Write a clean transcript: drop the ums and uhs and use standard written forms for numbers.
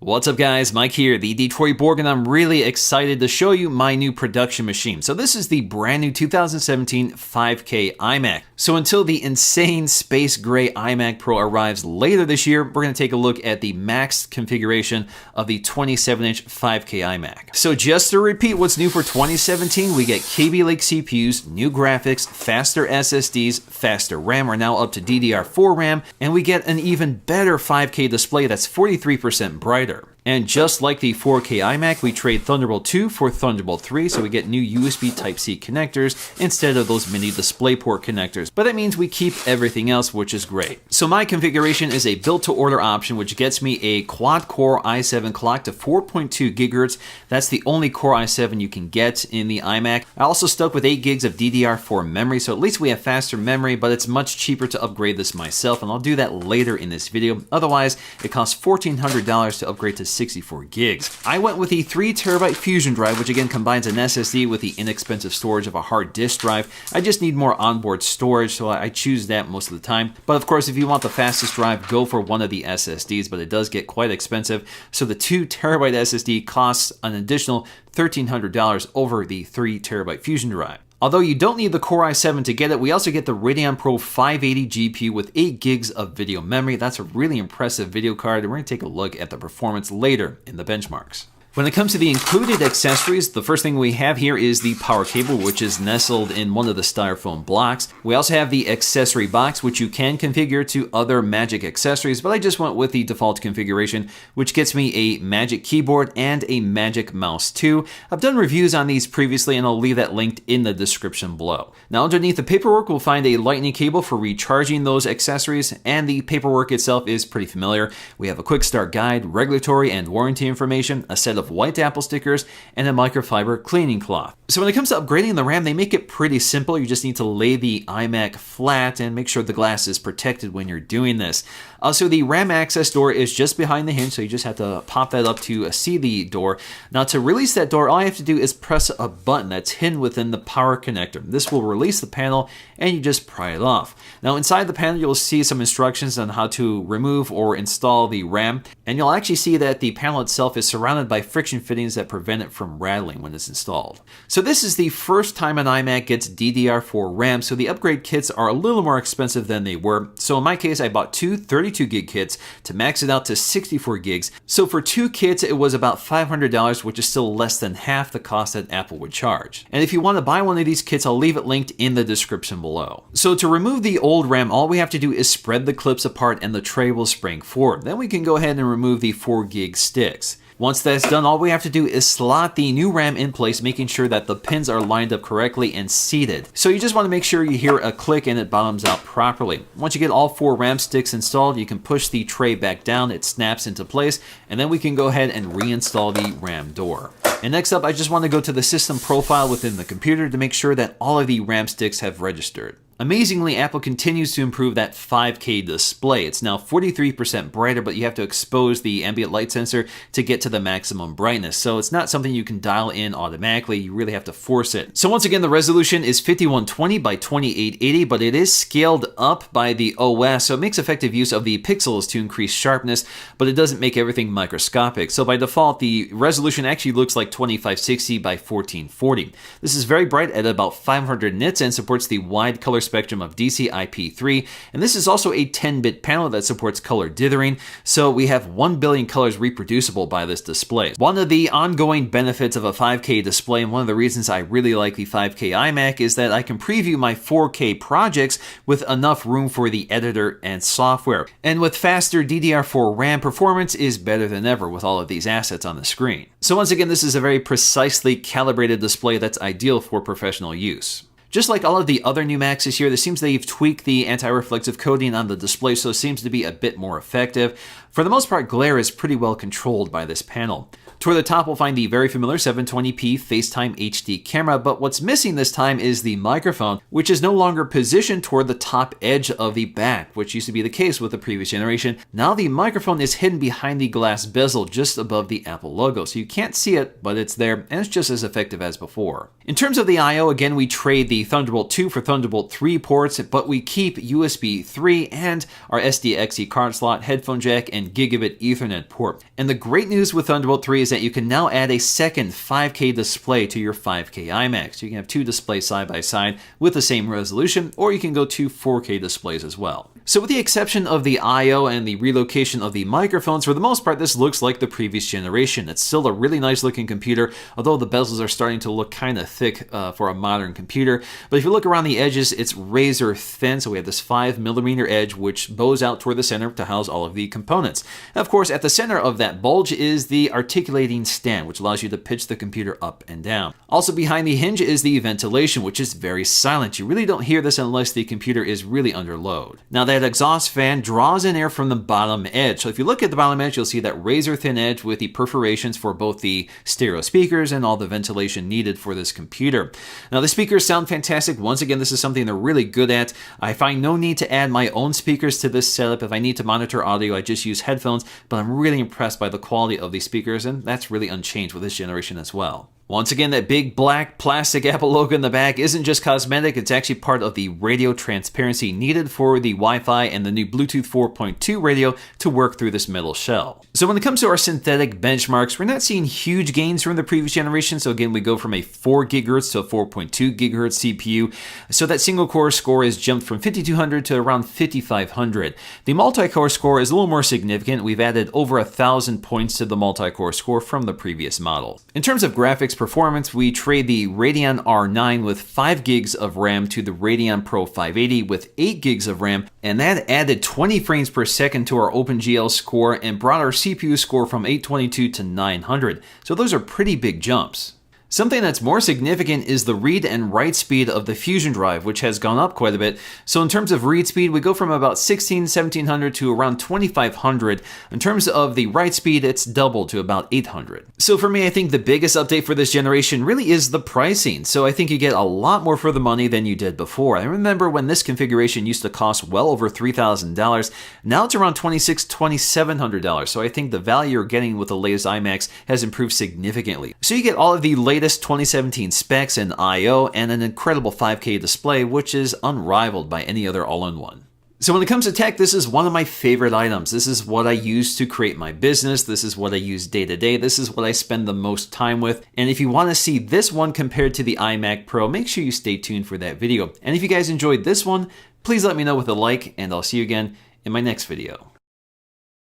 What's up guys, Mike here, the Detroit Borg, and I'm really excited to show you my new production machine. So this is the brand new 2017 5K iMac. So until the insane space gray iMac Pro arrives later this year, we're going to take a look at the maxed configuration of the 27-inch 5K iMac. So just to repeat what's new for 2017, we get Kaby Lake CPUs, new graphics, faster SSDs, faster RAM, we're now up to DDR4 RAM, and we get an even better 5K display that's 43% brighter. And just like the 4K iMac, we trade Thunderbolt 2 for Thunderbolt 3, so we get new USB Type-C connectors instead of those mini DisplayPort connectors. But that means we keep everything else, which is great. So my configuration is a built-to-order option, which gets me a quad-core i7 clock to 4.2 GHz. That's the only Core i7 you can get in the iMac. I also stuck with 8 gigs of DDR4 memory, so at least we have faster memory, but it's much cheaper to upgrade this myself, and I'll do that later in this video. Otherwise, it costs $1,400 to upgrade to 64 gigs. I went with the 3TB Fusion drive, which again combines an SSD with the inexpensive storage of a hard disk drive. I just need more onboard storage, so I choose that most of the time. But of course, if you want the fastest drive, go for one of the SSDs, but it does get quite expensive. So the 2TB SSD costs an additional $1,300 over the 3TB Fusion drive. Although you don't need the Core i7 to get it, we also get the Radeon Pro 580 GPU with 8 gigs of video memory. That's a really impressive video card, and we're going to take a look at the performance later in the benchmarks. When it comes to the included accessories, the first thing we have here is the power cable, which is nestled in one of the styrofoam blocks. We also have the accessory box, which you can configure to other Magic accessories, but I just went with the default configuration, which gets me a Magic keyboard and a Magic mouse too. I've done reviews on these previously, and I'll leave that linked in the description below. Now, underneath the paperwork, we'll find a lightning cable for recharging those accessories, and the paperwork itself is pretty familiar. We have a quick start guide, regulatory and warranty information, a set of white Apple stickers, and a microfiber cleaning cloth. So when it comes to upgrading the RAM, they make it pretty simple. You just need to lay the iMac flat and make sure the glass is protected when you're doing this. So the RAM access door is just behind the hinge, so you just have to pop that up to see the door. Now to release that door, all you have to do is press a button that's hidden within the power connector. This will release the panel and you just pry it off. Now inside the panel, you'll see some instructions on how to remove or install the RAM, and you'll actually see that the panel itself is surrounded by friction fittings that prevent it from rattling when it's installed. So this is the first time an iMac gets DDR4 RAM, so the upgrade kits are a little more expensive than they were. So in my case, I bought two 32 gig kits to max it out to 64 gigs. So for two kits, it was about $500, which is still less than half the cost that Apple would charge. And if you want to buy one of these kits, I'll leave it linked in the description below. So to remove the old RAM, all we have to do is spread the clips apart and the tray will spring forward. Then we can go ahead and remove the 4 gig sticks. Once that's done, all we have to do is slot the new RAM in place, making sure that the pins are lined up correctly and seated. So you just want to make sure you hear a click and it bottoms out properly. Once you get all 4 RAM sticks installed, you can push the tray back down, it snaps into place, and then we can go ahead and reinstall the RAM door. And next up, I just want to go to the system profile within the computer to make sure that all of the RAM sticks have registered. Amazingly, Apple continues to improve that 5K display. It's now 43% brighter, but you have to expose the ambient light sensor to get to the maximum brightness. So it's not something you can dial in automatically. You really have to force it. So once again, the resolution is 5120 by 2880, but it is scaled up by the OS. So it makes effective use of the pixels to increase sharpness, but it doesn't make everything microscopic. So by default, the resolution actually looks like 2560 by 1440. This is very bright at about 500 nits and supports the wide color spectrum of DCI-P3, and this is also a 10-bit panel that supports color dithering, so we have 1 billion colors reproducible by this display. One of the ongoing benefits of a 5K display, and one of the reasons I really like the 5K iMac, is that I can preview my 4K projects with enough room for the editor and software. And with faster DDR4 RAM, performance is better than ever with all of these assets on the screen. So once again, this is a very precisely calibrated display that's ideal for professional use. Just like all of the other new Macs this year, it seems they've tweaked the anti-reflective coating on the display, so it seems to be a bit more effective. For the most part, glare is pretty well controlled by this panel. Toward the top, we'll find the very familiar 720p FaceTime HD camera, but what's missing this time is the microphone, which is no longer positioned toward the top edge of the back, which used to be the case with the previous generation. Now the microphone is hidden behind the glass bezel just above the Apple logo, so you can't see it, but it's there, and it's just as effective as before. In terms of the I/O, again, we trade the Thunderbolt 2 for Thunderbolt 3 ports, but we keep USB 3 and our SD-XE card slot, headphone jack, and gigabit Ethernet port. And the great news with Thunderbolt 3 is that you can now add a second 5K display to your 5K iMac. So you can have two displays side by side with the same resolution, or you can go to 4K displays as well. So with the exception of the I/O and the relocation of the microphones, for the most part, this looks like the previous generation. It's still a really nice looking computer, although the bezels are starting to look kind of thick for a modern computer. But if you look around the edges, it's razor thin. So we have this 5mm edge, which bows out toward the center to house all of the components. And of course, at the center of that bulge is the articulating stand, which allows you to pitch the computer up and down. Also behind the hinge is the ventilation, which is very silent. You really don't hear this unless the computer is really under load. Now that exhaust fan draws in air from the bottom edge. So if you look at the bottom edge, you'll see that razor thin edge with the perforations for both the stereo speakers and all the ventilation needed for this computer. Now the speakers sound fantastic. Once again, this is something they're really good at. I find no need to add my own speakers to this setup. If I need to monitor audio, I just use headphones, but I'm really impressed by the quality of these speakers, and that's really unchanged with this generation as well. Once again, that big black plastic Apple logo in the back isn't just cosmetic, it's actually part of the radio transparency needed for the Wi-Fi and the new Bluetooth 4.2 radio to work through this metal shell. So when it comes to our synthetic benchmarks, we're not seeing huge gains from the previous generation. So again, we go from a 4 GHz to a 4.2 GHz CPU. So that single core score is jumped from 5200 to around 5500. The multi-core score is a little more significant. We've added over 1,000 points to the multi-core score from the previous model. In terms of graphics performance, we trade the Radeon R9 with 5 gigs of RAM to the Radeon Pro 580 with 8 gigs of RAM, and that added 20 frames per second to our OpenGL score and brought our CPU score from 822 to 900. So those are pretty big jumps. Something that's more significant is the read and write speed of the Fusion drive, which has gone up quite a bit. So in terms of read speed, we go from about 1700 to around 2500. In terms of the write speed, it's doubled to about 800. So for me, I think the biggest update for this generation really is the pricing. So I think you get a lot more for the money than you did before. I remember when this configuration used to cost well over $3,000. Now it's around $2,600, $2,700. So I think the value you're getting with the latest iMacs has improved significantly. So you get all of the latest 2017 specs and I/O and an incredible 5K display, which is unrivaled by any other all-in-one. So when it comes to tech, this is one of my favorite items. This is what I use to create my business. This is what I use day to day. This is what I spend the most time with. And if you want to see this one compared to the iMac Pro, make sure you stay tuned for that video. And if you guys enjoyed this one, please let me know with a like, and I'll see you again in my next video.